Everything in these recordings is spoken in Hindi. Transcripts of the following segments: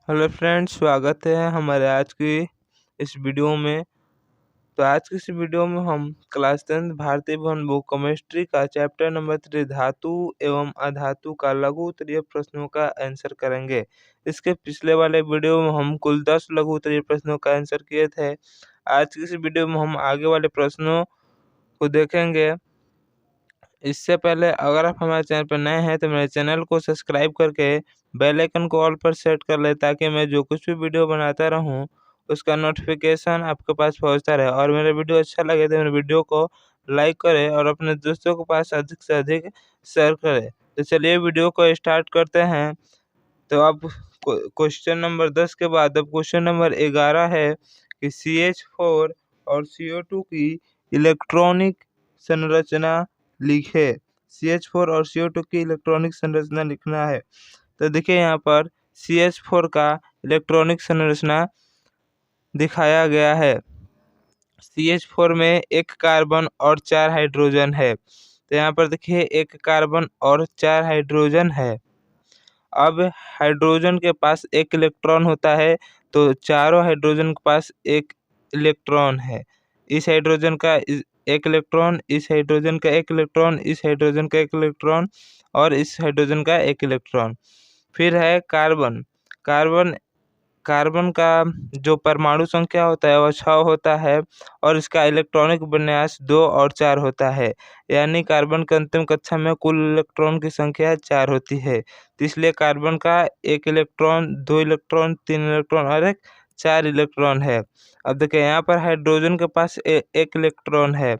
हेलो फ्रेंड्स, स्वागत है हमारे आज की इस वीडियो में। तो आज की इस वीडियो में हम क्लास 10 भारतीय भवन बुक केमिस्ट्री का चैप्टर नंबर 3 धातु एवं अधातु का लघु उत्तरीय प्रश्नों का आंसर करेंगे। इसके पिछले वाले वीडियो में हम कुल 10 लघु उत्तरीय प्रश्नों का आंसर किए थे। आज की इस वीडियो में हम आगे वाले प्रश्नों को देखेंगे। इससे पहले अगर आप हमारे चैनल पर नए हैं तो मेरे चैनल को सब्सक्राइब करके बेल आइकन को ऑल पर सेट कर ले, ताकि मैं जो कुछ भी वीडियो बनाता रहूं उसका नोटिफिकेशन आपके पास पहुंचता रहे। और मेरा वीडियो अच्छा लगे तो मेरे वीडियो को लाइक करें और अपने दोस्तों के पास अधिक से अधिक शेयर करें। तो चलिए वीडियो को स्टार्ट करते हैं। तो अब क्वेश्चन नंबर 10 के बाद अब क्वेश्चन नंबर 11 है कि CH4 और CO2 की इलेक्ट्रॉनिक संरचना लिखे। CH4 और CO2 की इलेक्ट्रॉनिक संरचना लिखना है। तो देखिए यहाँ पर CH4 का इलेक्ट्रॉनिक संरचना दिखाया गया है। CH4 में एक कार्बन और 4 हाइड्रोजन है। तो यहाँ पर देखिए एक कार्बन और 4 हाइड्रोजन है। अब हाइड्रोजन के पास एक इलेक्ट्रॉन होता है, तो चारों हाइड्रोजन के पास एक इलेक्ट्रॉन है। इस हाइड्रोजन का एक इलेक्ट्रॉन, इस हाइड्रोजन का एक इलेक्ट्रॉन, इस हाइड्रोजन का एक इलेक्ट्रॉन और इस हाइड्रोजन का एक इलेक्ट्रॉन। फिर है कार्बन। कार्बन कार्बन का जो परमाणु संख्या होता है वह 6 होता है और इसका इलेक्ट्रॉनिक विन्यास 2 और 4 होता है। यानी कार्बन के अंतिम कक्षा में कुल इलेक्ट्रॉन की संख्या 4 होती है। तो इसलिए कार्बन का एक इलेक्ट्रॉन, 2 इलेक्ट्रॉन, 3 इलेक्ट्रॉन और एक 4 इलेक्ट्रॉन है। अब देखिए यहाँ पर हाइड्रोजन के पास एक इलेक्ट्रॉन है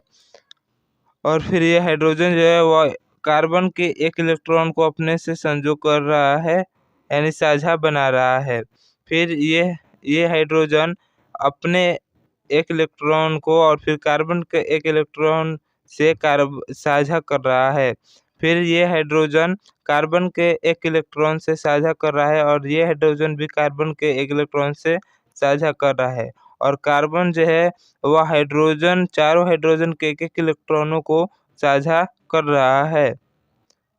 और फिर ये हाइड्रोजन जो है वह कार्बन के एक इलेक्ट्रॉन को अपने से संजोग कर रहा है, यानी साझा बना रहा है। फिर ये हाइड्रोजन अपने एक इलेक्ट्रॉन को और फिर कार्बन के एक इलेक्ट्रॉन से साझा कर रहा है। फिर ये हाइड्रोजन कार्बन के एक इलेक्ट्रॉन से साझा कर रहा है और ये हाइड्रोजन भी कार्बन के एक इलेक्ट्रॉन से साझा कर रहा है। और कार्बन जो है वह हाइड्रोजन, चारों हाइड्रोजन के एक इलेक्ट्रॉनों को साझा कर रहा है।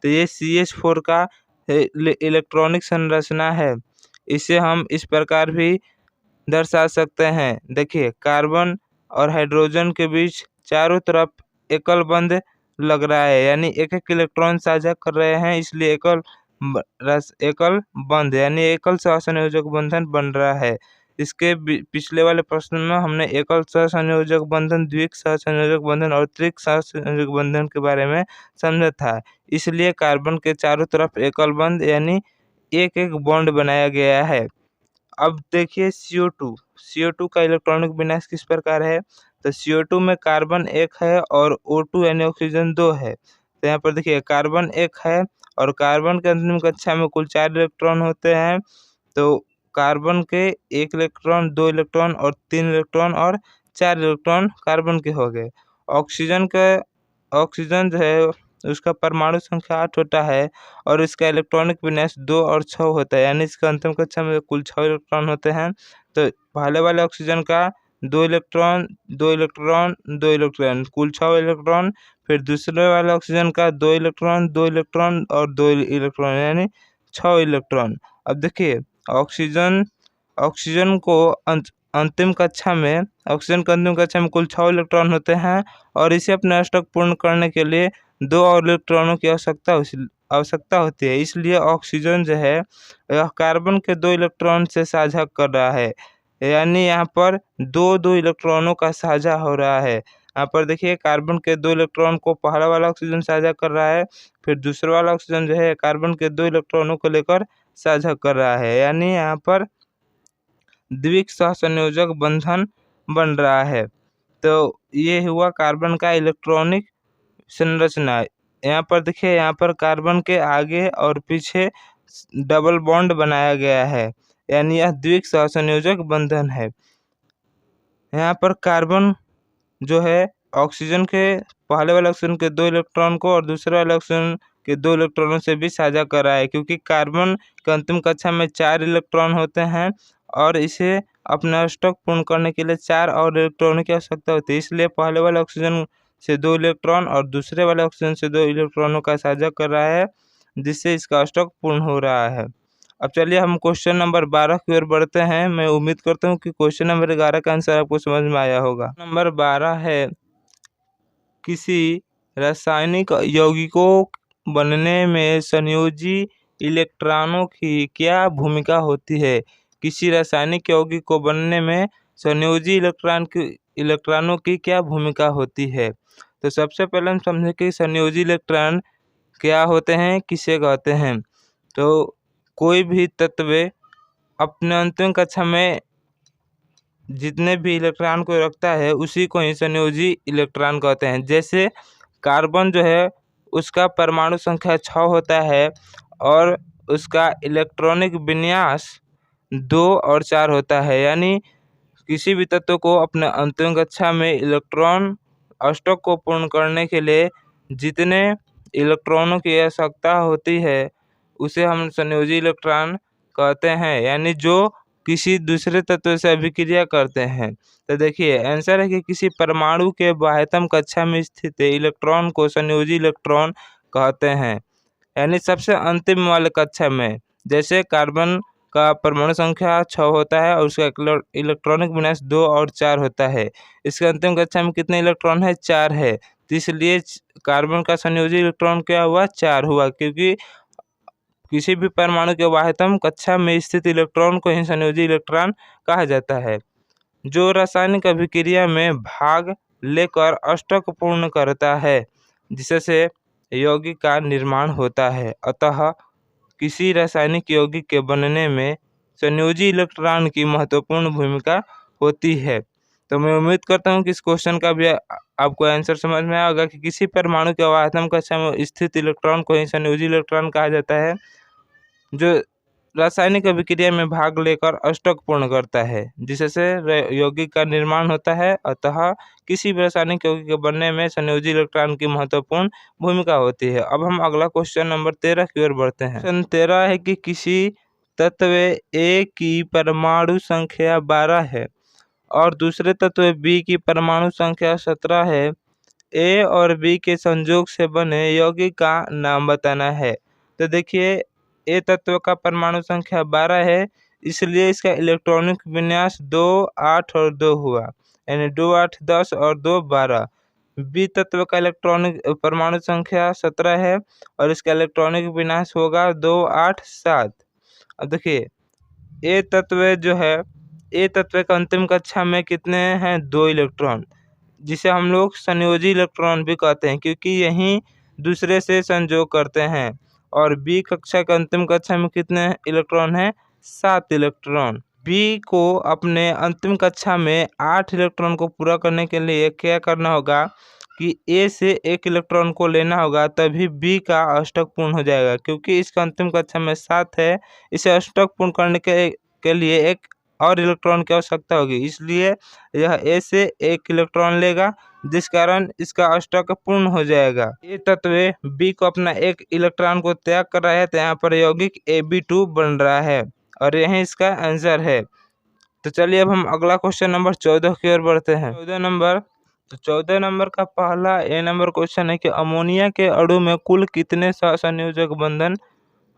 तो ये CH4 का इलेक्ट्रॉनिक संरचना है। इसे हम इस प्रकार भी दर्शा सकते हैं। देखिए एकल और हाइड्रोजन के बीच चारों तरफ एकल बंध लग रहा है, यानी एक एक इलेक्ट्रॉन साझा कर रहे हैं, इसलिए एकल बंध यानी एकल सहसंयोजक बंधन बन रहा है। इसके पिछले वाले प्रश्न में हमने एकल सहसंयोजक बंधन, द्विक सहसंयोजक बंधन और त्रिक सहसंयोजक बंधन के बारे में समझा था। इसलिए कार्बन के चारों तरफ एकल बंध यानी एक एक बॉन्ड बनाया गया है। अब देखिए CO2 का इलेक्ट्रॉनिक विन्यास किस प्रकार है। तो CO2 में कार्बन 1 है और O2 यानी ऑक्सीजन 2 है। तो यहाँ पर देखिए कार्बन 1 है और कार्बन के अंतिम कक्षा में कुल 4 इलेक्ट्रॉन होते हैं। तो कार्बन के 1 इलेक्ट्रॉन, 2 इलेक्ट्रॉन और 3 इलेक्ट्रॉन और 4 इलेक्ट्रॉन कार्बन के हो गए। ऑक्सीजन जो है उसका परमाणु संख्या 8 होता है और इसका इलेक्ट्रॉनिक विन्यास 2 और 6 होता है, यानी इसका अंतिम कक्षा में कुल 6 इलेक्ट्रॉन होते हैं। तो पहले वाले ऑक्सीजन का 2 इलेक्ट्रॉन, 2 इलेक्ट्रॉन, 2 इलेक्ट्रॉन, कुल 6 इलेक्ट्रॉन। फिर दूसरे वाले ऑक्सीजन का 2 इलेक्ट्रॉन, 2 इलेक्ट्रॉन और 2 इलेक्ट्रॉन, यानी 6 इलेक्ट्रॉन। अब देखिए ऑक्सीजन ऑक्सीजन को अंतिम कक्षा में ऑक्सीजन के अंतिम कक्षा में कुल 6 इलेक्ट्रॉन होते हैं और इसे अपने अष्टक पूर्ण करने के लिए 2 और इलेक्ट्रॉनों की आवश्यकता होती है। इसलिए ऑक्सीजन जो है यह कार्बन के 2 इलेक्ट्रॉन से साझा कर रहा है, यानी यहाँ पर 2 इलेक्ट्रॉनों का साझा हो रहा है। यहाँ पर देखिए कार्बन के 2 इलेक्ट्रॉन को पहला वाला ऑक्सीजन साझा कर रहा है, फिर दूसरा वाला ऑक्सीजन जो है कार्बन के 2 इलेक्ट्रॉनों को लेकर साझा कर रहा है, यानी यहाँ पर द्विक सहसंयोजक बंधन बन रहा है। तो ये हुआ कार्बन का इलेक्ट्रॉनिक संरचना। यहाँ पर देखिए, यहाँ पर कार्बन के आगे और पीछे डबल बॉन्ड बनाया गया है, यानी यह द्विक सहसंयोजक बंधन है। यहाँ पर कार्बन जो है ऑक्सीजन के पहले वाले ऑक्सीजन के 2 इलेक्ट्रॉन को और दूसरे वाले ऑक्सीजन के 2 इलेक्ट्रॉनों से भी साझा कर रहा है, क्योंकि कार्बन के अंतिम कक्षा में 4 इलेक्ट्रॉन होते हैं और इसे अपना अष्टक पूर्ण करने के लिए 4 और इलेक्ट्रॉनों की आवश्यकता होती है। इसलिए पहले वाले ऑक्सीजन से 2 इलेक्ट्रॉन और दूसरे वाले ऑक्सीजन से 2 इलेक्ट्रॉनों का साझा कर रहा है, जिससे इसका अष्टक पूर्ण हो रहा है। अब चलिए हम क्वेश्चन नंबर 12 की ओर बढ़ते हैं। मैं उम्मीद करता हूँ कि क्वेश्चन नंबर 11 का आंसर आपको समझ में आया होगा। नंबर 12 है, किसी रासायनिक यौगिकों बनने में संयोजी इलेक्ट्रॉनों की क्या भूमिका होती है? किसी रासायनिक यौगिक को बनने में संयोजी इलेक्ट्रॉनों की क्या भूमिका होती है? तो सबसे पहले हम समझें कि संयोजी इलेक्ट्रॉन क्या होते हैं, किसे कहते हैं। तो कोई भी तत्व अपने अंतिम कक्षा में जितने भी इलेक्ट्रॉन को रखता है उसी को ही संयोजी इलेक्ट्रॉन कहते हैं। जैसे कार्बन जो है उसका परमाणु संख्या 6 होता है और उसका इलेक्ट्रॉनिक विन्यास 2 और 4 होता है। यानी किसी भी तत्व को अपने अंतिम कक्षा में इलेक्ट्रॉन अष्टक को पूर्ण करने के लिए जितने इलेक्ट्रॉनों की आवश्यकता होती है उसे हम संयोजी इलेक्ट्रॉन कहते हैं, यानी जो किसी दूसरे तत्व से अभिक्रिया करते हैं। तो देखिए आंसर है कि किसी परमाणु के बाह्यतम कक्षा में स्थित इलेक्ट्रॉन को संयोजी इलेक्ट्रॉन कहते हैं, यानी सबसे अंतिम वाले कक्षा में। जैसे कार्बन का परमाणु संख्या 6 होता है और उसका इलेक्ट्रॉनिक विन्यास 2 और 4 होता है। इसके अंतिम कक्षा में कितने इलेक्ट्रॉन है? 4 है। तो इसलिए कार्बन का संयोजी इलेक्ट्रॉन क्या हुआ? 4 हुआ, क्योंकि किसी भी परमाणु के बाह्यतम कक्षा में स्थित इलेक्ट्रॉन को ही संयोजी इलेक्ट्रॉन कहा जाता है। जो रासायनिक अभिक्रिया में भाग लेकर अष्टक पूर्ण करता है, जिससे यौगिक का निर्माण होता है। अतः किसी रासायनिक यौगिक के बनने में संयोजी इलेक्ट्रॉन की महत्वपूर्ण भूमिका होती है। तो मैं उम्मीद करता हूँ कि इस क्वेश्चन का भी आपको आंसर समझ में आया होगा कि किसी परमाणु के आयतन कक्षा में स्थित इलेक्ट्रॉन को ही संयोजी इलेक्ट्रॉन कहा जाता है, जो रासायनिक अभिक्रिया में भाग लेकर अष्टक पूर्ण करता है, जिससे यौगिक का निर्माण होता है। अतः किसी भी रासायनिक यौगिक के बनने में संयोजी इलेक्ट्रॉन की महत्वपूर्ण भूमिका होती है। अब हम अगला क्वेश्चन नंबर 13 की ओर बढ़ते हैं। क्वेश्चन 13 है कि किसी तत्व ए की परमाणु संख्या 12 है और दूसरे तत्व बी की परमाणु संख्या 17 है। ए और बी के संयोग से बने यौगिक का नाम बताना है। तो देखिए ए तत्व का परमाणु संख्या 12 है, इसलिए इसका इलेक्ट्रॉनिक विन्यास 2, 8 और 2 हुआ, यानी 2, 8, 10 और 2, 12। बी तत्व का इलेक्ट्रॉनिक परमाणु संख्या 17 है और इसका इलेक्ट्रॉनिक विन्यास होगा 2, 8, 7। अब देखिए ए तत्व का अंतिम कक्षा में कितने हैं? 2 इलेक्ट्रॉन, जिसे हम लोग संयोजी इलेक्ट्रॉन भी कहते हैं, क्योंकि यही दूसरे से संयोग करते हैं। और बी कक्षा के अंतिम कक्षा में कितने इलेक्ट्रॉन हैं? 7 इलेक्ट्रॉन। बी को अपने अंतिम कक्षा में 8 इलेक्ट्रॉन को पूरा करने के लिए क्या करना होगा कि ए से 1 इलेक्ट्रॉन को लेना होगा, तभी बी का अष्टक पूर्ण हो जाएगा। क्योंकि इसका अंतिम कक्षा में 7 है, इसे अष्टक पूर्ण करने के लिए एक और इलेक्ट्रॉन की आवश्यकता होगी, इसलिए यह ए से 1 इलेक्ट्रॉन लेगा, जिस कारण इसका अष्टक पूर्ण हो जाएगा। ये तत्व बी को अपना 1 इलेक्ट्रॉन को त्याग कर रहा है, तो यहाँ पर यौगिक Ab2 बन रहा है और यही इसका आंसर है। तो चलिए अब हम अगला क्वेश्चन नंबर 14 की ओर बढ़ते हैं। 14 नंबर का पहला ए नंबर क्वेश्चन है कि अमोनिया के अणु में कुल कितने सहसंयोजक बंधन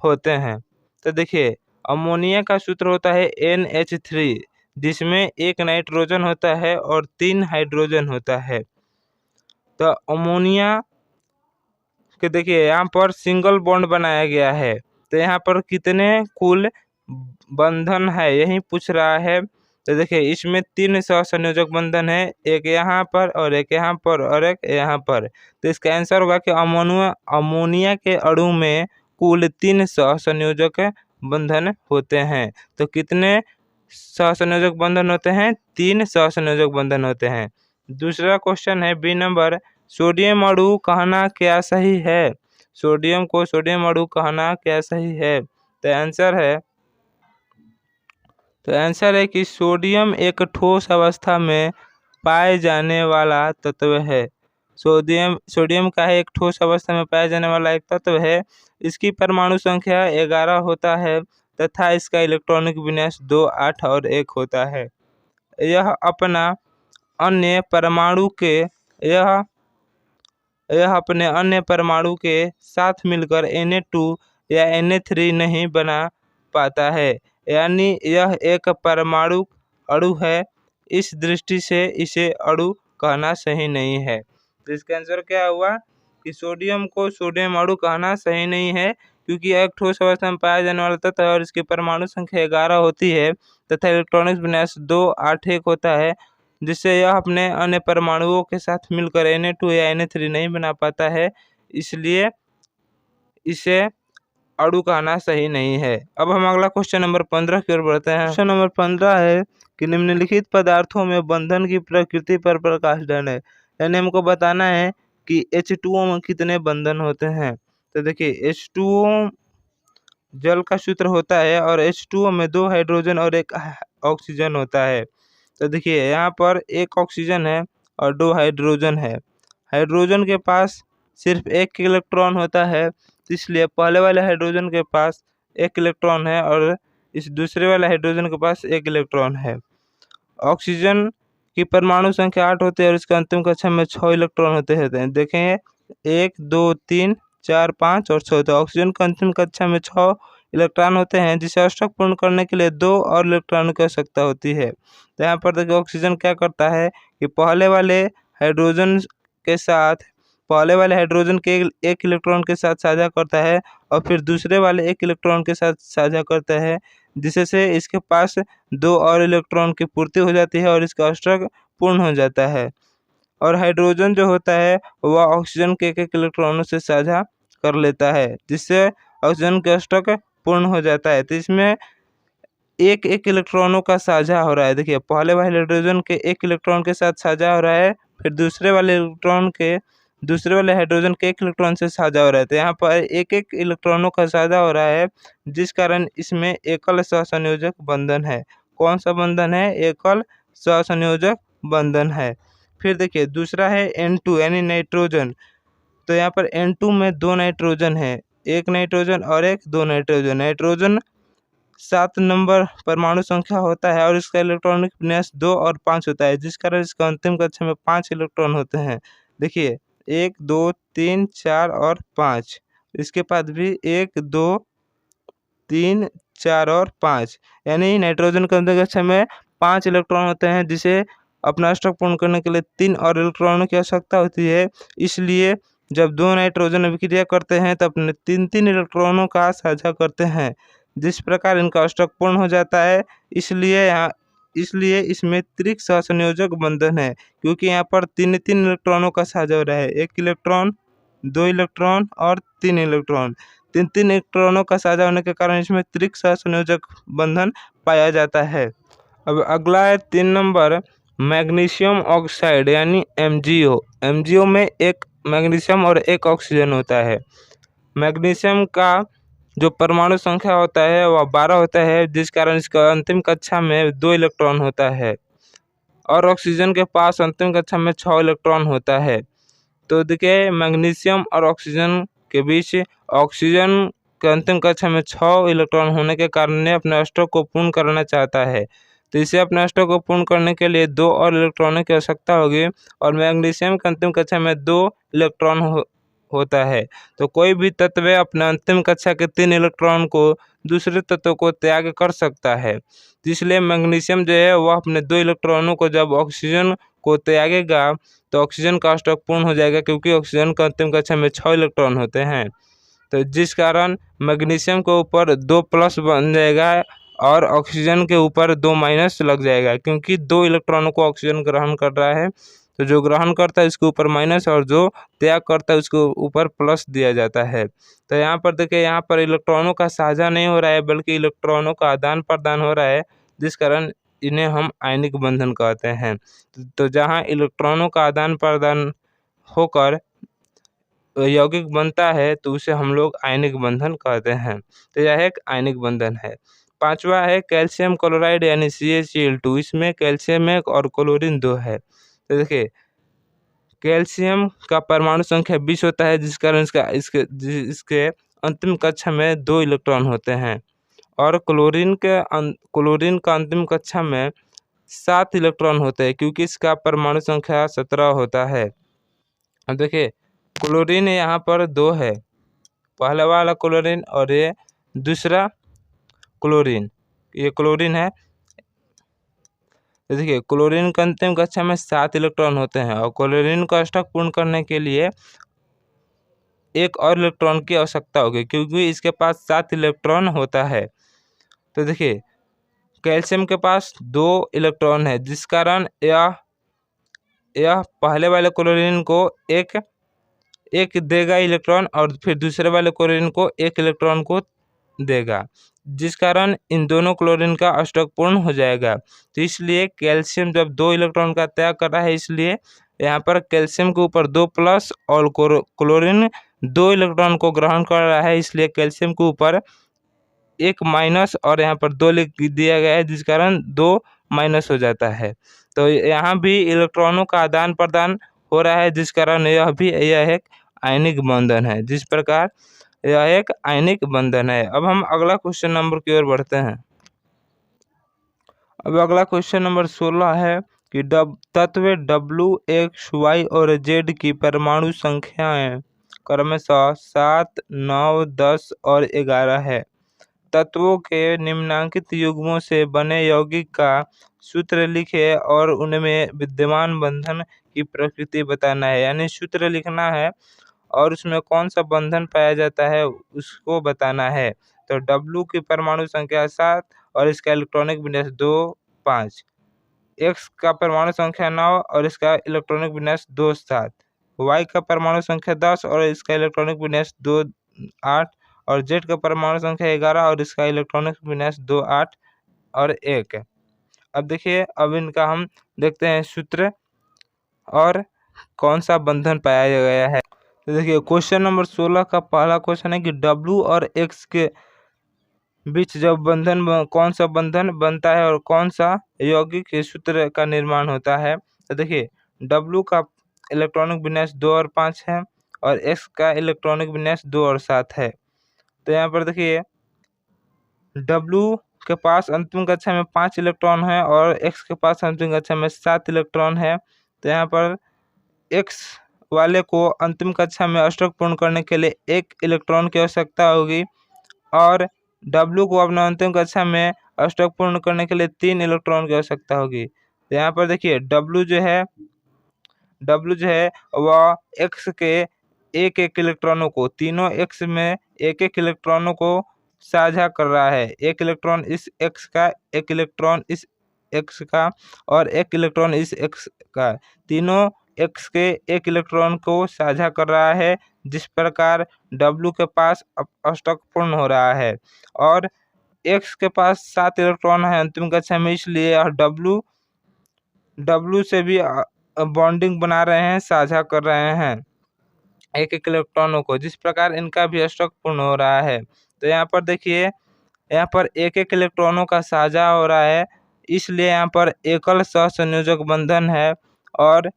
होते हैं? तो देखिए अमोनिया का सूत्र होता है NH3, जिसमें 1 नाइट्रोजन होता है और 3 हाइड्रोजन होता है। तो अमोनिया के देखिए यहाँ पर सिंगल बॉन्ड बनाया गया है, तो यहाँ पर कितने कुल बंधन है यही पूछ रहा है। तो देखिए इसमें 3 सहसंयोजक बंधन है, एक यहाँ पर और एक यहाँ पर और एक यहाँ पर। तो इसका आंसर होगा कि अमोनिया के अणु में कुल 3 सहसंयोजक बंधन होते हैं। तो कितने सहसंयोजक बंधन होते हैं? 3 सहसंयोजक बंधन होते हैं। दूसरा क्वेश्चन है बी नंबर, सोडियम अणु कहना क्या सही है? सोडियम को सोडियम अणु कहना क्या सही है? तो आंसर है कि सोडियम एक ठोस अवस्था में पाए जाने वाला तत्व है। सोडियम का है एक ठोस अवस्था में पाया जाने वाला एक तत्व है। इसकी परमाणु संख्या 11 होता है तथा इसका इलेक्ट्रॉनिक विन्यास 2, 8 और 1 होता है। यह अपने अन्य परमाणु के साथ मिलकर Na2 या Na3 नहीं बना पाता है, यानी यह एक परमाणु अणु है। इस दृष्टि से इसे अणु कहना सही नहीं है। तो इसका आंसर क्या हुआ कि सोडियम को सोडियम अणु कहना सही नहीं है, क्योंकि यह एक ठोस अवस्था में पाया जाने वाला तत्व है और इसकी परमाणु संख्या 11 होती है तथा इलेक्ट्रॉनिक विन्यास 2 8 1 होता है, जिससे यह अपने अन्य परमाणुओं के साथ मिलकर Na2 या Na3 नहीं बना पाता है, इसलिए इसे अणु कहना सही नहीं है। अब हम अगला क्वेश्चन नंबर 15 की ओर बढ़ते हैं। क्वेश्चन नंबर 15 है कि निम्नलिखित पदार्थों में बंधन की प्रकृति पर प्रकाश डालें। यानी हमको बताना है कि H2O में कितने बंधन होते हैं। तो देखिए H2O जल का सूत्र होता है और H2O में 2 हाइड्रोजन और 1 ऑक्सीजन होता है। तो देखिए यहाँ पर 1 ऑक्सीजन है और 2 हाइड्रोजन है। हाइड्रोजन के पास सिर्फ 1 इलेक्ट्रॉन होता है, इसलिए पहले वाले हाइड्रोजन के पास 1 इलेक्ट्रॉन है और इस दूसरे वाले हाइड्रोजन के पास 1 इलेक्ट्रॉन है। ऑक्सीजन की परमाणु संख्या 8 होती है और इसका अंतिम कक्षा में 6 इलेक्ट्रॉन होते हैं। देखें 1 2 3 4 5 और 6। तो ऑक्सीजन का अंतिम कक्षा में 6 इलेक्ट्रॉन होते हैं, जिसे अष्टक पूर्ण करने के लिए 2 और इलेक्ट्रॉन की आवश्यकता होती है। तो यहाँ पर देखिए ऑक्सीजन क्या करता है कि पहले वाले हाइड्रोजन के 1 इलेक्ट्रॉन के साथ साझा करता है और फिर दूसरे वाले 1 इलेक्ट्रॉन के साथ साझा करता है, जिससे इसके पास 2 और इलेक्ट्रॉन की पूर्ति हो जाती है और इसका अष्टक पूर्ण हो जाता है। और हाइड्रोजन जो होता है वह ऑक्सीजन के 1 इलेक्ट्रॉनों से साझा कर लेता है, जिससे ऑक्सीजन का अष्टक पूर्ण हो जाता है। तो इसमें एक इलेक्ट्रॉनों का साझा हो रहा है। देखिए पहले वाले हाइड्रोजन के 1 इलेक्ट्रॉन के साथ साझा हो रहा है, फिर दूसरे वाले हाइड्रोजन के 1 इलेक्ट्रॉन से साझा हो रहा है। तो यहाँ पर एक इलेक्ट्रॉनों का साझा हो रहा है, जिस कारण इसमें एकल सहसंयोजक बंधन है। कौन सा बंधन है? एकल सहसंयोजक बंधन है। फिर देखिए दूसरा है N2 यानी नाइट्रोजन। तो यहाँ पर N2 में 2 नाइट्रोजन है, 1 नाइट्रोजन और 2 नाइट्रोजन। नाइट्रोजन 7 नंबर परमाणु संख्या होता है और इसका इलेक्ट्रॉनिक विन्यास 2 और 5 होता है, जिस कारण इसका अंतिम कक्षा में 5 इलेक्ट्रॉन होते हैं। देखिए 1 2 3 4 और 5। इसके बाद भी 1 2 3 4 और 5, यानी नाइट्रोजन के अंतिम कक्षा में 5 इलेक्ट्रॉन होते हैं, जिसे अपना अष्टक पूर्ण करने के लिए 3 और इलेक्ट्रॉनों की आवश्यकता होती है। इसलिए जब 2 नाइट्रोजन अभिक्रिया करते हैं तो अपने 3 इलेक्ट्रॉनों का साझा करते हैं, जिस प्रकार इनका अष्टक पूर्ण हो जाता है। इसलिए इसमें त्रिक सहसंयोजक बंधन है, क्योंकि यहाँ पर 3 इलेक्ट्रॉनों का साझा हो रहा है। 1 इलेक्ट्रॉन, 2 इलेक्ट्रॉन और 3 इलेक्ट्रॉन। 3 इलेक्ट्रॉनों का साझा होने के कारण इसमें त्रिक सहसंयोजक बंधन पाया जाता है। अब अगला है 3 नंबर मैग्नीशियम ऑक्साइड यानी MgO। MgO में 1 मैग्नीशियम और 1 ऑक्सीजन होता है। मैग्नीशियम का जो परमाणु संख्या होता है वह 12 होता है, जिस कारण इसका अंतिम कक्षा में 2 इलेक्ट्रॉन होता है और ऑक्सीजन के पास अंतिम कक्षा में 6 इलेक्ट्रॉन होता है। तो देखिए मैग्नीशियम और ऑक्सीजन के बीच ऑक्सीजन के अंतिम कक्षा में 6 इलेक्ट्रॉन होने के कारण अपने अष्टक को पूर्ण करना चाहता है। तो इसे अपने अष्टक को पूर्ण करने के लिए 2 और इलेक्ट्रॉनों की आवश्यकता होगी और मैग्नीशियम के अंतिम कक्षा में 2 इलेक्ट्रॉन होता है। तो कोई भी तत्व अपने अंतिम कक्षा के 3 इलेक्ट्रॉन को दूसरे तत्व को त्याग कर सकता है। इसलिए मैग्नीशियम जो है वह अपने 2 इलेक्ट्रॉनों को जब ऑक्सीजन को त्यागेगा तो ऑक्सीजन का अष्टक पूर्ण हो जाएगा, क्योंकि ऑक्सीजन का अंतिम कक्षा में 6 इलेक्ट्रॉन होते हैं। तो जिस कारण मैग्नीशियम के ऊपर 2 प्लस बन जाएगा और ऑक्सीजन के ऊपर 2 माइनस लग जाएगा, क्योंकि 2 इलेक्ट्रॉनों को ऑक्सीजन ग्रहण कर रहा है। तो जो ग्रहण करता है उसके ऊपर माइनस और जो त्याग करता है उसके ऊपर प्लस दिया जाता है। तो यहाँ पर देखिए यहाँ पर इलेक्ट्रॉनों का साझा नहीं हो रहा है, बल्कि इलेक्ट्रॉनों का आदान प्रदान हो रहा है, जिस कारण इन्हें हम आयनिक बंधन कहते हैं। तो जहाँ इलेक्ट्रॉनों का आदान प्रदान होकर यौगिक बनता है तो उसे हम लोग आयनिक बंधन कहते हैं। तो यह एक आयनिक बंधन है। 5वां है कैल्शियम क्लोराइड यानी CaCl2। इसमें कैल्शियम 1 और क्लोरीन 2 है। तो देखिए कैल्शियम का परमाणु संख्या 20 होता है, जिस कारण इसके अंतिम कक्षा में 2 इलेक्ट्रॉन होते हैं और क्लोरीन का अंतिम कक्षा में 7 इलेक्ट्रॉन होते हैं, क्योंकि इसका परमाणु संख्या 17 होता है। अब देखिए क्लोरीन यहाँ पर 2 है, पहला वाला क्लोरीन और ये दूसरा क्लोरीन, ये क्लोरीन है। तो देखिए क्लोरीन का अंतिम कक्षा में 7 इलेक्ट्रॉन होते हैं और क्लोरीन को अष्टक पूर्ण करने के लिए एक और इलेक्ट्रॉन की आवश्यकता होगी क्योंकि इसके पास 7 इलेक्ट्रॉन होता है। तो देखिए कैल्शियम के पास 2 इलेक्ट्रॉन है, जिस कारण यह पहले वाले क्लोरीन को एक एक देगा इलेक्ट्रॉन और फिर दूसरे वाले क्लोरीन को एक इलेक्ट्रॉन को देगा, जिस कारण इन दोनों क्लोरीन का अष्टक पूर्ण हो जाएगा। तो इसलिए कैल्शियम जब 2 इलेक्ट्रॉन का त्याग कर रहा है, इसलिए यहाँ पर कैल्शियम के ऊपर 2 प्लस और क्लोरीन 2 इलेक्ट्रॉन को ग्रहण कर रहा है, इसलिए कैल्शियम के ऊपर 1 माइनस और यहाँ पर 2 लिख दिया गया है, जिस कारण 2 माइनस हो जाता है। तो यहाँ भी इलेक्ट्रॉनों का आदान प्रदान हो रहा है, जिस कारण यह एक आयनिक बंधन है। जिस प्रकार यह एक आयनिक बंधन है। अब हम अगला क्वेश्चन नंबर की ओर बढ़ते हैं। अब अगला क्वेश्चन नंबर 16 है कि तत्व W, X, Y और Z की परमाणु संख्याएं क्रमशः 7, 9, 10 और 11 है। तत्वों के निम्नांकित युग्मों से बने यौगिक का सूत्र लिखे और उनमें विद्यमान बंधन की प्रकृति बताना है। यानी सूत्र लिखना है और उसमें कौन सा बंधन पाया जाता है उसको बताना है। तो W की परमाणु संख्या 7 और इसका इलेक्ट्रॉनिक विन्यास 2, 5। X का परमाणु संख्या 9 और इसका इलेक्ट्रॉनिक विन्यास 2, 7। Y का परमाणु संख्या 10 और इसका इलेक्ट्रॉनिक विन्यास 2, 8 और Z का परमाणु संख्या 11 और इसका इलेक्ट्रॉनिक विन्यास 2, 8 और 1। अब देखिए, अब इनका हम देखते हैं सूत्र और कौन सा बंधन पाया गया है। तो देखिए क्वेश्चन नंबर 16 का पहला क्वेश्चन है कि W और X के बीच जब कौन सा बंधन बनता है और कौन सा यौगिक के सूत्र का निर्माण होता है। तो देखिए W का इलेक्ट्रॉनिक विन्यास 2 और 5 है और X का इलेक्ट्रॉनिक विन्यास 2 और 7 है। तो यहाँ पर देखिए W के पास अंतिम कक्षा में 5 इलेक्ट्रॉन है और X के पास अंतिम कक्षा में 7 इलेक्ट्रॉन है। तो यहाँ पर X वाले को अंतिम कक्षा में अष्टक पूर्ण करने के लिए 1 इलेक्ट्रॉन की आवश्यकता होगी और W को अपना अंतिम कक्षा में अष्टक पूर्ण करने के लिए 3 इलेक्ट्रॉन की आवश्यकता होगी। तो यहाँ पर देखिए W जो है वह X के एक इलेक्ट्रॉनों को, तीनों X में एक इलेक्ट्रॉनों को साझा कर रहा है। एक इलेक्ट्रॉन इस X का, एक इलेक्ट्रॉन इस X का और एक इलेक्ट्रॉन इस X का, तीनों X के एक इलेक्ट्रॉन को साझा कर रहा है, जिस प्रकार W के पास अष्टक पूर्ण हो रहा है। और X के पास 7 इलेक्ट्रॉन है अंतिम कक्षा में, इसलिए W से भी बॉन्डिंग बना रहे हैं, साझा कर रहे हैं एक इलेक्ट्रॉनों को, जिस प्रकार इनका भी अष्टक पूर्ण हो रहा है। तो यहाँ पर देखिए, यहाँ पर एक इलेक्ट्रॉनों का साझा हो रहा है, इसलिए यहाँ पर एकल सहसंयोजक बंधन है और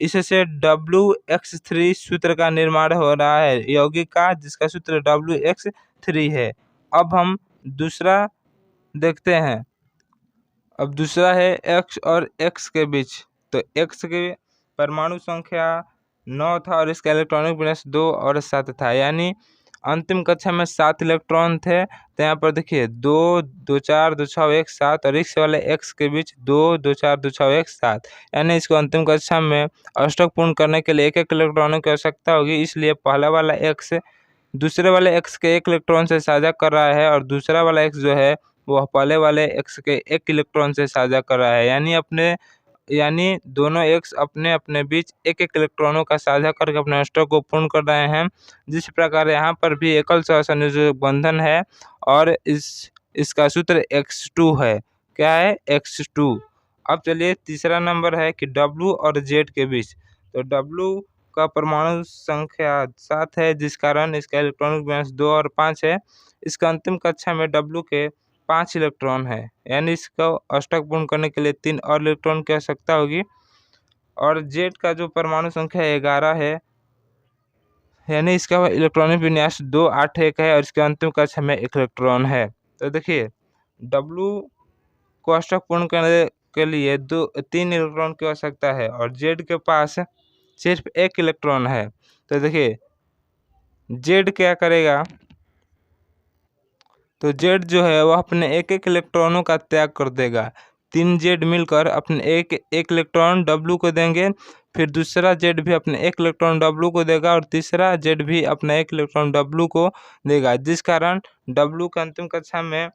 इससे WX3 सूत्र का निर्माण हो रहा है यौगिक का, जिसका सूत्र WX3 है। अब हम दूसरा देखते हैं। अब दूसरा है X और X के बीच। तो X के परमाणु संख्या 9 था और इसका इलेक्ट्रॉनिक विन्यास 2 और 7 था, यानी अंतिम कक्षा में 7 इलेक्ट्रॉन थे। तो यहाँ पर देखिए 2, 2, 4, 2, 6, 1, 7 और इस वाले X के बीच 2, 2, 4, 2, 6, 1, 7, यानी इसको अंतिम कक्षा में अष्टक पूर्ण करने के लिए एक इलेक्ट्रॉनों की आवश्यकता होगी। इसलिए पहला वाला X दूसरे वाले X के 1 इलेक्ट्रॉन से साझा कर रहा है और दूसरा वाला X जो है वह पहले वाले X के 1 इलेक्ट्रॉन से साझा कर रहा है, यानी दोनों X अपने अपने बीच एक इलेक्ट्रॉनों का साझा करके अपने अष्टक को पूर्ण कर रहे हैं। जिस प्रकार यहाँ पर भी एकल सहसंयोजक बंधन है और इसका सूत्र X2 है। क्या है? X2। अब चलिए तीसरा नंबर है कि W और Z के बीच। तो W का परमाणु संख्या 7 है, जिस कारण इसका इलेक्ट्रॉनिक विन्यास 2 और 5 है। इसका अंतिम कक्षा में W के 5 इलेक्ट्रॉन है, यानी इसको अष्टक पूर्ण करने के लिए 3 और इलेक्ट्रॉन की आवश्यकता होगी। और Z का जो परमाणु संख्या 11 है, यानी इसका इलेक्ट्रॉनिक विन्यास 2, 8, 1 है और इसके अंतिम कक्षा में 1 इलेक्ट्रॉन है। तो देखिए W को अष्टक पूर्ण करने के लिए 3 इलेक्ट्रॉन की आवश्यकता है और Z के पास सिर्फ 1 इलेक्ट्रॉन है। तो देखिए Z क्या करेगा, तो जेड जो है वह अपने एक एक इलेक्ट्रॉनों का त्याग कर देगा। 3 जेड मिलकर अपने एक एक इलेक्ट्रॉन डब्लू को देंगे, फिर दूसरा जेड भी अपने एक इलेक्ट्रॉन डब्लू को देगा और तीसरा जेड भी अपना एक इलेक्ट्रॉन डब्लू को देगा, जिस कारण डब्लू की अंतिम कक्षा में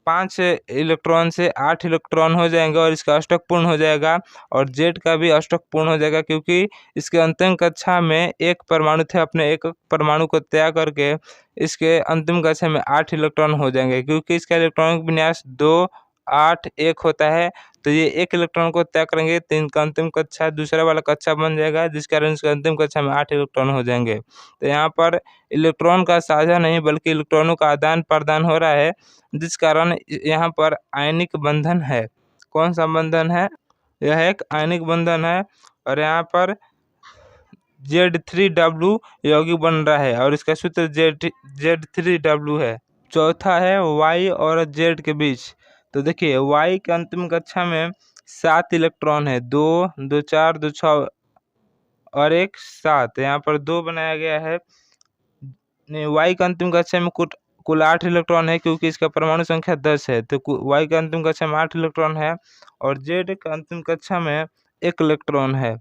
5 इलेक्ट्रॉन से 8 इलेक्ट्रॉन हो जाएंगे और इसका अष्टक पूर्ण हो जाएगा। और जेड का भी अष्टक पूर्ण हो जाएगा, क्योंकि इसके अंतिम कक्षा में एक परमाणु थे, अपने एक परमाणु को त्याग करके इसके अंतिम कक्षा में 8 इलेक्ट्रॉन हो जाएंगे। क्योंकि इसका इलेक्ट्रॉनिक विन्यास 2 8 1 होता है, तो ये एक इलेक्ट्रॉन को त्याग करेंगे तो इनका अंतिम कक्षा दूसरा वाला कक्षा बन जाएगा, जिस कारण इसका अंतिम कक्षा में 8 इलेक्ट्रॉन हो जाएंगे। तो यहाँ पर इलेक्ट्रॉन का साझा नहीं बल्कि इलेक्ट्रॉनों का आदान प्रदान हो रहा है, जिस कारण यहाँ पर आयनिक बंधन है। कौन सा बंधन है? यह एक आयनिक बंधन है और यहाँ पर Z3W यौगिक बन रहा है और इसका सूत्र Z3W है। चौथा है Y और Z के बीच। तो देखिए Y के अंतिम कक्षा में 7 इलेक्ट्रॉन है, 2 2 4 2 6 और 1 7। यहाँ पर 2 बनाया गया है। Y का अंतिम कक्षा में कुल 8 इलेक्ट्रॉन है, क्योंकि इसका परमाणु संख्या 10 है, तो Y का अंतिम कक्षा में 8 इलेक्ट्रॉन है और Z का अंतिम कक्षा में 1 इलेक्ट्रॉन है।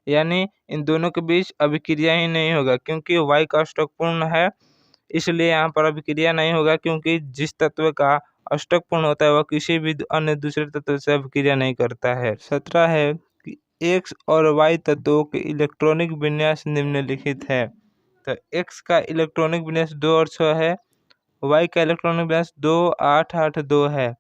यानी इन दोनों के बीच अभिक्रिया ही नहीं होगा, क्योंकि Y का अष्टक पूर्ण है, इसलिए यहाँ पर अभिक्रिया नहीं होगा। क्योंकि जिस तत्व का अष्टक पूर्ण होता है वह किसी भी अन्य दूसरे तत्व से अभिक्रिया नहीं करता है। 17 है कि X और Y तत्वों के इलेक्ट्रॉनिक विन्यास निम्नलिखित है। तो X का इलेक्ट्रॉनिक विन्यास 2 और 6 है, Y का इलेक्ट्रॉनिक विन्यास 2 8 8 2 है।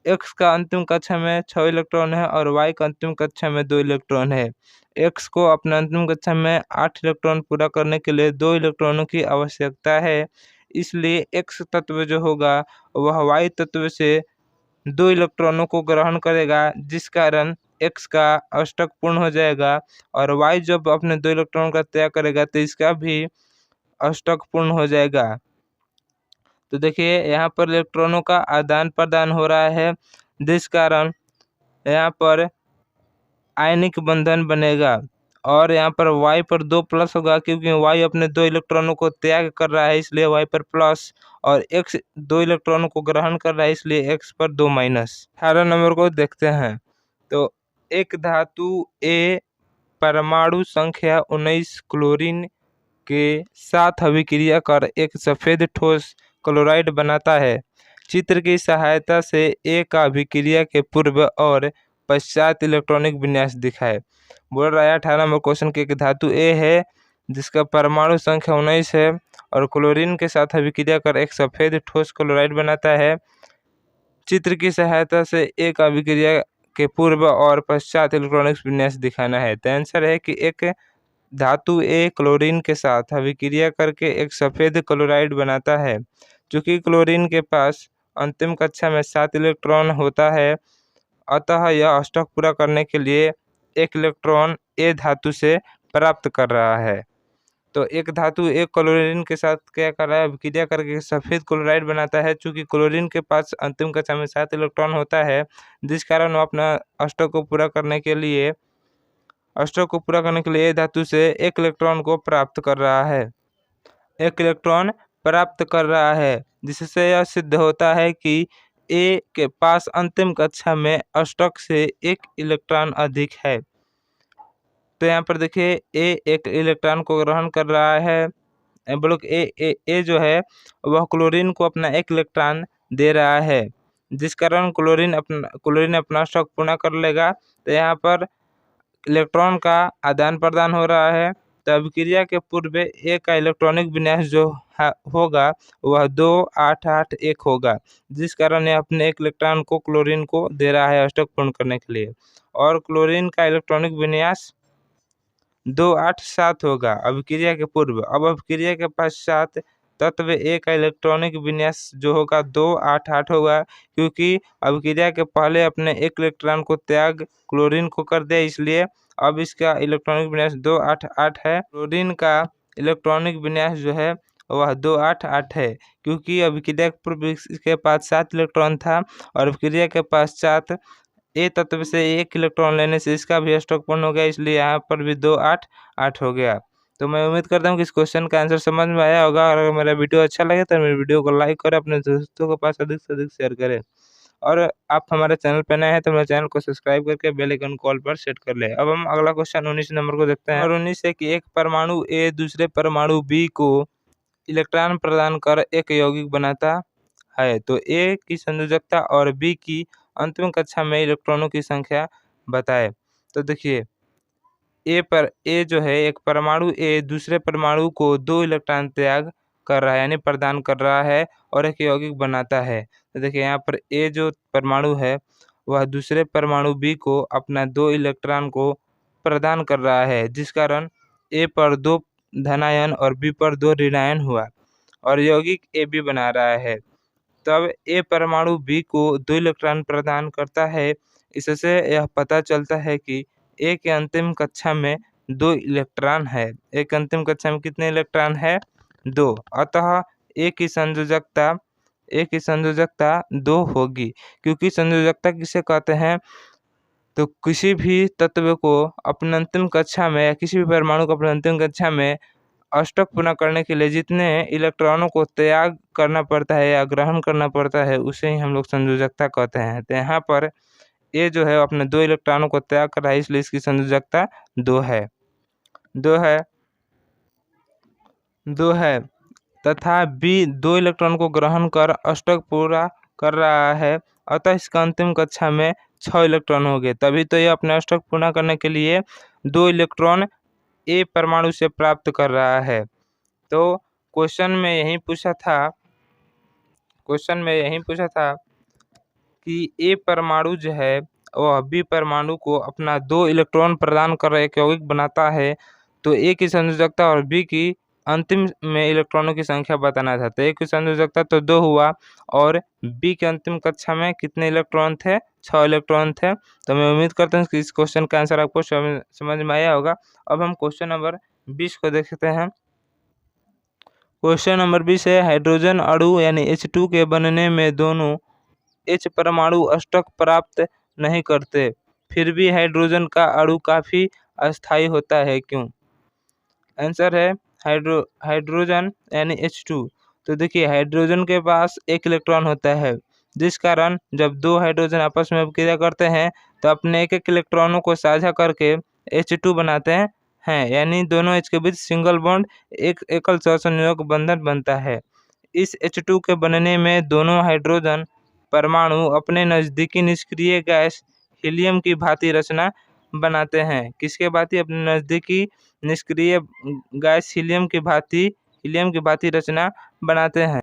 X का अंतिम कक्षा में 6 इलेक्ट्रॉन है और Y का अंतिम कक्षा में 2 इलेक्ट्रॉन है। X को अपने अंतिम कक्षा में 8 इलेक्ट्रॉन पूरा करने के लिए 2 इलेक्ट्रॉनों की आवश्यकता है, इसलिए X तत्व जो होगा वह Y तत्व से 2 इलेक्ट्रॉनों को ग्रहण करेगा, जिस कारण X का अष्टक पूर्ण हो जाएगा और Y जब अपने 2 इलेक्ट्रॉन का त्याग करेगा तो इसका भी अष्टक पूर्ण हो जाएगा। तो देखिए यहाँ पर इलेक्ट्रॉनों का आदान प्रदान हो रहा है, जिस कारण यहाँ पर आयनिक बंधन बनेगा और यहाँ पर Y पर 2 प्लस होगा, क्योंकि Y अपने 2 इलेक्ट्रॉनों को त्याग कर रहा है, इसलिए Y पर प्लस, और X 2 इलेक्ट्रॉनों को ग्रहण कर रहा है, इसलिए X पर 2 माइनस। 18 नंबर को देखते हैं। तो एक धातु A परमाणु संख्या 19 क्लोरीन के साथ अभिक्रिया कर एक सफ़ेद ठोस क्लोराइड बनाता है। चित्र की सहायता से A का अभिक्रिया के पूर्व और पश्चात इलेक्ट्रॉनिक विन्यास दिखाए। बोल रहा है 18 नंबर क्वेश्चन के एक धातु A है जिसका परमाणु संख्या 19 है और क्लोरीन के साथ अभिक्रिया कर एक सफ़ेद ठोस क्लोराइड बनाता है। चित्र की सहायता से A का अभिक्रिया के पूर्व और पश्चात इलेक्ट्रॉनिक विन्यास दिखाना है। तो आंसर है कि एक धातु A क्लोरीन के साथ अभिक्रिया करके एक सफ़ेद क्लोराइड बनाता है। चूँकि क्लोरीन के पास अंतिम कक्षा में 7 इलेक्ट्रॉन होता है, अतः यह अष्टक पूरा करने के लिए एक इलेक्ट्रॉन A धातु से प्राप्त कर रहा है। तो एक धातु एक क्लोरीन के साथ क्या कर रहा है? अभिक्रिया करके सफ़ेद क्लोराइड बनाता है। चूँकि क्लोरीन के पास अंतिम कक्षा में 7 इलेक्ट्रॉन होता है, जिस कारण वो अपना अष्टक को पूरा करने के लिए A धातु से एक इलेक्ट्रॉन को प्राप्त कर रहा है, एक इलेक्ट्रॉन प्राप्त कर रहा है, जिससे यह सिद्ध होता है कि A के पास अंतिम कक्षा में अष्टक से एक इलेक्ट्रॉन अधिक है। तो यहाँ पर देखिए A एक इलेक्ट्रॉन को ग्रहण कर रहा है, ब्लॉक A जो है वह क्लोरीन को अपना एक इलेक्ट्रॉन दे रहा है, जिस कारण क्लोरीन अपना अष्टक पूर्ण कर लेगा। तो यहाँ पर इलेक्ट्रॉन का आदान प्रदान हो रहा है। तो अभिक्रिया के पूर्व A का इलेक्ट्रॉनिक विन्यास जो होगा वह 2 8 8 1 होगा, जिस कारण यह अपने एक इलेक्ट्रॉन को क्लोरीन को दे रहा है अष्टक पूर्ण करने के लिए। और क्लोरीन का इलेक्ट्रॉनिक विन्यास 2 8 7 होगा अभिक्रिया के पूर्व। अब अभिक्रिया के पश्चात तत्व A का इलेक्ट्रॉनिक विन्यास जो होगा 2 8 8 होगा, क्योंकि अभिक्रिया के पहले अपने एक इलेक्ट्रॉन को त्याग क्लोरीन को कर दिया, इसलिए अब इसका इलेक्ट्रॉनिक विन्यास 2 8 8 है। क्लोरीन का इलेक्ट्रॉनिक विन्यास जो है वह 2 8 8 है, क्योंकि अभिक्रिया के पूर्व इसके पास 7 इलेक्ट्रॉन था और अभिक्रिया के पश्चात A तत्व से एक इलेक्ट्रॉन लेने से इसका भी अष्टक पूर्ण हो गया, इसलिए यहाँ पर भी 2 8 8 हो गया। तो मैं उम्मीद करता हूँ कि इस क्वेश्चन का आंसर समझ में आया होगा। और अगर मेरा वीडियो अच्छा लगे तो मेरे वीडियो को लाइक करें, अपने दोस्तों के पास अधिक से अधिक शेयर करें। और आप हमारे चैनल पर नए हैं तो मेरे चैनल को सब्सक्राइब करके बेल आइकन कॉल पर सेट कर ले। अब हम अगला क्वेश्चन 19 नंबर को देखते हैं। और 19 है कि एक परमाणु ए दूसरे परमाणु बी को इलेक्ट्रॉन प्रदान कर एक यौगिक बनाता है, तो ए की संयोजकता और बी की अंतिम कक्षा में इलेक्ट्रॉनों की संख्या बताएं। तो देखिए ए जो है एक परमाणु ए दूसरे परमाणु को 2 इलेक्ट्रॉन त्याग कर रहा है यानी प्रदान कर रहा है और एक यौगिक बनाता है। तो देखिए यहाँ पर ए जो परमाणु है वह दूसरे परमाणु बी को अपना 2 इलेक्ट्रॉन को प्रदान कर रहा है, जिस कारण ए पर 2 धनायन और बी पर 2 ऋणायन हुआ और यौगिक ए बी बना रहा है। तब ए परमाणु बी को 2 इलेक्ट्रॉन प्रदान करता है। इससे यह पता चलता है कि ए के अंतिम कक्षा में 2 इलेक्ट्रॉन है। ए के अंतिम कक्षा में कितने इलेक्ट्रॉन है? 2। अतः ए की संयोजकता 2 होगी। क्योंकि संयोजकता किसे कहते हैं? तो किसी भी तत्व को अपने अंतिम कक्षा में या किसी भी परमाणु को अपने अंतिम कक्षा में अष्टक पूर्ण करने के लिए जितने इलेक्ट्रॉनों को त्याग करना पड़ता है या ग्रहण करना पड़ता है उसे ही हम लोग संयोजकता कहते हैं। तो यहाँ पर ए जो है अपने 2 इलेक्ट्रॉनों को त्याग कर रहा है, इसलिए इसकी संयोजकता 2 है तथा बी 2 इलेक्ट्रॉन को ग्रहण कर अष्टक पूरा कर रहा है। अतः इसका अंतिम कक्षा में 6 इलेक्ट्रॉन हो गए। तभी तो ये अपने अष्टक पूर्ण करने के लिए 2 इलेक्ट्रॉन ए परमाणु से प्राप्त कर रहा है। तो क्वेश्चन में यही पूछा था कि ए परमाणु जो है वह बी परमाणु को अपना 2 इलेक्ट्रॉन प्रदान कर एक यौगिक बनाता है। तो ए की संयोजकता और बी की अंतिम में इलेक्ट्रॉनों की संख्या बताना था। तो ए की संयोजकता तो 2 हुआ और बी के अंतिम कक्षा में कितने इलेक्ट्रॉन थे? 6 इलेक्ट्रॉन थे। तो मैं उम्मीद करता हूँ कि इस क्वेश्चन का आंसर आपको समझ में आया होगा। अब हम क्वेश्चन नंबर 20 को देखते हैं। क्वेश्चन नंबर 20 है हाइड्रोजन अणु यानी H2 के बनने में दोनों H परमाणु अष्टक प्राप्त नहीं करते, फिर भी हाइड्रोजन का अणु काफी अस्थायी होता है, क्यों? आंसर है हाइड्रोजन यानी H2। तो देखिए हाइड्रोजन के पास 1 इलेक्ट्रॉन होता है, जिस कारण जब 2 हाइड्रोजन आपस में अभिक्रिया करते हैं तो अपने एक इलेक्ट्रॉनों को साझा करके H2 बनाते हैं यानी दोनों H के बीच सिंगल बॉन्ड एक एकल सहसंयोजक बंधन बनता है। इस H2 के बनने में दोनों हाइड्रोजन परमाणु अपने नज़दीकी निष्क्रिय गैस हीलियम की भांति रचना बनाते हैं। किसके भांति? अपने नज़दीकी निष्क्रिय गैस हीलियम की भांति रचना बनाते हैं।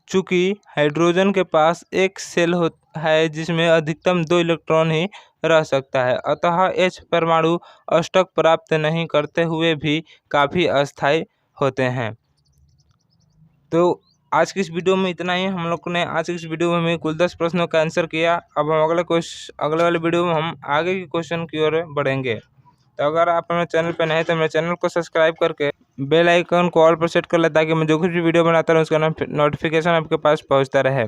चूँकि हाइड्रोजन के पास एक सेल है जिसमें अधिकतम 2 इलेक्ट्रॉन ही रह सकता है, अतः H परमाणु अष्टक प्राप्त नहीं करते हुए भी काफ़ी अस्थायी होते हैं। तो आज की इस वीडियो में इतना ही। हम लोग ने आज की इस वीडियो में कुल 10 प्रश्नों का आंसर किया। अब हम अगले वाले वीडियो में हम आगे के क्वेश्चन की ओर बढ़ेंगे। तो अगर आप हमारे चैनल पर नए हैं तो मेरे चैनल को सब्सक्राइब करके बेल आइकन को ऑल पर सेट कर लें ताकि मैं जो कुछ भी वीडियो बनाता रहूँ उसका नोटिफिकेशन आपके पास पहुँचता रहे।